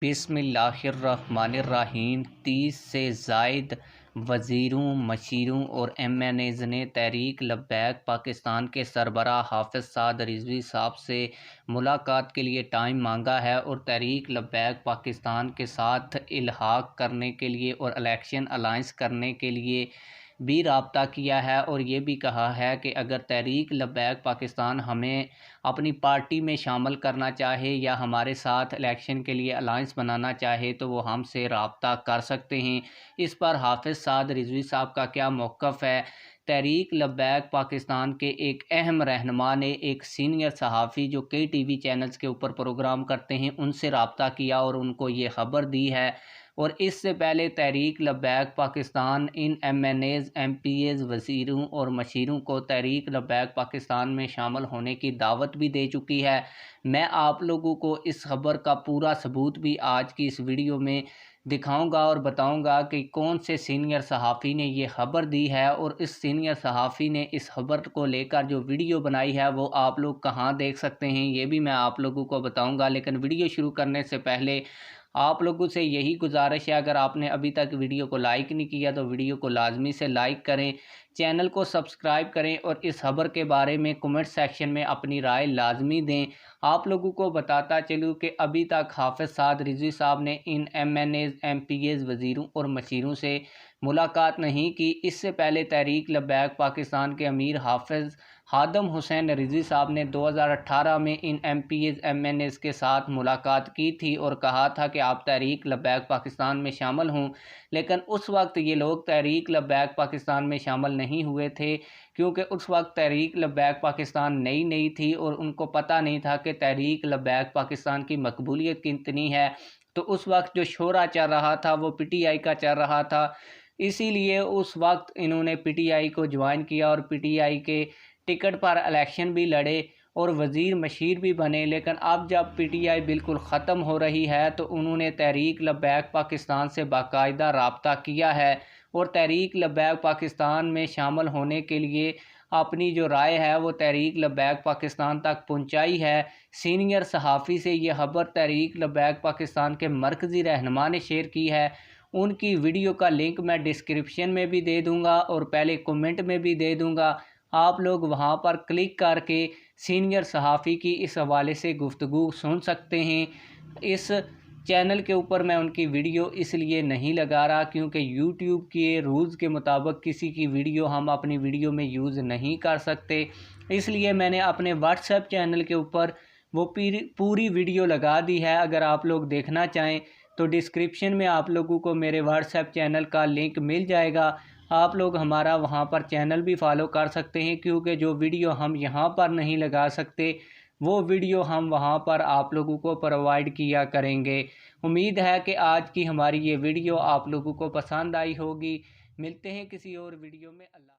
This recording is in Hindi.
बिस्मिल्लाहिर्रहमानिर्रहीम। 30 से ज़ायद वज़ीरों, मशीरों और MNAs ने तहरीक लब्बैक पाकिस्तान के सरबराह हाफ़िज़ साद रिज़वी साहब से मुलाकात के लिए टाइम मांगा है और तहरीक लब्बैक पाकिस्तान के साथ इल्हाक़ करने के लिए और इलेक्शन अलायंस करने के लिए भी राब्ता किया है। और ये भी कहा है कि अगर तहरीक लब्बैक पाकिस्तान हमें अपनी पार्टी में शामिल करना चाहे या हमारे साथ इलेक्शन के लिए अलायंस बनाना चाहे तो वो हमसे राब्ता कर सकते हैं। इस पर हाफ़िज़ साद रिज़वी साहब का क्या मौक़िफ़ है? तहरीक लब्बैक पाकिस्तान के एक अहम रहनुमा ने एक सीनियर सहाफ़ी जो कई TV चैनल्स के ऊपर प्रोग्राम करते हैं उनसे राब्ता किया और उनको ये ख़बर दी है। और इससे पहले तहरीक लब्बैक पाकिस्तान इन MNAs, MPAs, वज़ीरों और मशीरों को तहरीक लब्बैक पाकिस्तान में शामिल होने की दावत भी दे चुकी है। मैं आप लोगों को इस खबर का पूरा सबूत भी आज की इस वीडियो में दिखाऊंगा और बताऊंगा कि कौन से सीनियर सहाफ़ी ने ये खबर दी है और इस सीनियर सहाफ़ी ने इस खबर को लेकर जो वीडियो बनाई है वो आप लोग कहां देख सकते हैं ये भी मैं आप लोगों को बताऊंगा। लेकिन वीडियो शुरू करने से पहले आप लोगों से यही गुजारिश है, अगर आपने अभी तक वीडियो को लाइक नहीं किया तो वीडियो को लाजमी से लाइक करें, चैनल को सब्सक्राइब करें और इस खबर के बारे में कमेंट सेक्शन में अपनी राय लाजमी दें। आप लोगों को बताता चलूँ कि अभी तक हाफ़िज़ साद रिज़वी साहब ने इन MNAs, MPAs, वज़ीरों और मशीरों से मुलाकात नहीं की। इससे पहले तहरीक लब्बैक पाकिस्तान के अमीर हाफ़िज़ खादम हुसैन रिज़वी साहब ने 2018 में इन MPAs, MNAs के साथ मुलाकात की थी और कहा था कि आप तहरीक लब्बैक पाकिस्तान में शामिल हों। लेकिन उस वक्त ये लोग तहरीक लब्बैक पाकिस्तान में शामिल नहीं हुए थे क्योंकि उस वक्त तहरीक लब्बैक पाकिस्तान नई थी और उनको पता नहीं था कि तहरीक लब्बैक पाकिस्तान की मकबूलियत कितनी है। तो उस वक्त जो शोरा चल रहा था वो PTI का चल रहा था, इसीलिए उस वक्त इन्होंने PTI को ज्वाइन किया और PTI के टिकट पर इलेक्शन भी लड़े और वज़ीर मशीर भी बने। लेकिन अब जब PTI बिल्कुल ख़त्म हो रही है तो उन्होंने तहरीक लब्बैक पाकिस्तान से बाकायदा राब्ता किया है और तहरीक लब्बैक पाकिस्तान में शामिल होने के लिए अपनी जो राय है वो तहरीक लब्बैक पाकिस्तान तक पहुंचाई है। सीनियर सहाफ़ी से ये खबर तहरीक लब्बैक पाकिस्तान के मरकज़ी रहनुमा ने शेयर की है। उनकी वीडियो का लिंक मैं डिस्क्रिप्शन में भी दे दूँगा और पहले कमेंट में भी दे दूँगा। आप लोग वहां पर क्लिक करके सीनियर सहाफ़ी की इस हवाले से गुफ्तगू सुन सकते हैं। इस चैनल के ऊपर मैं उनकी वीडियो इसलिए नहीं लगा रहा क्योंकि YouTube के रूल्स के मुताबिक किसी की वीडियो हम अपनी वीडियो में यूज़ नहीं कर सकते, इसलिए मैंने अपने WhatsApp चैनल के ऊपर वो पूरी वीडियो लगा दी है। अगर आप लोग देखना चाहें तो डिस्क्रिप्शन में आप लोगों को मेरे WhatsApp चैनल का लिंक मिल जाएगा। आप लोग हमारा वहां पर चैनल भी फॉलो कर सकते हैं क्योंकि जो वीडियो हम यहां पर नहीं लगा सकते वो वीडियो हम वहां पर आप लोगों को प्रोवाइड किया करेंगे। उम्मीद है कि आज की हमारी ये वीडियो आप लोगों को पसंद आई होगी। मिलते हैं किसी और वीडियो में। अल्लाह।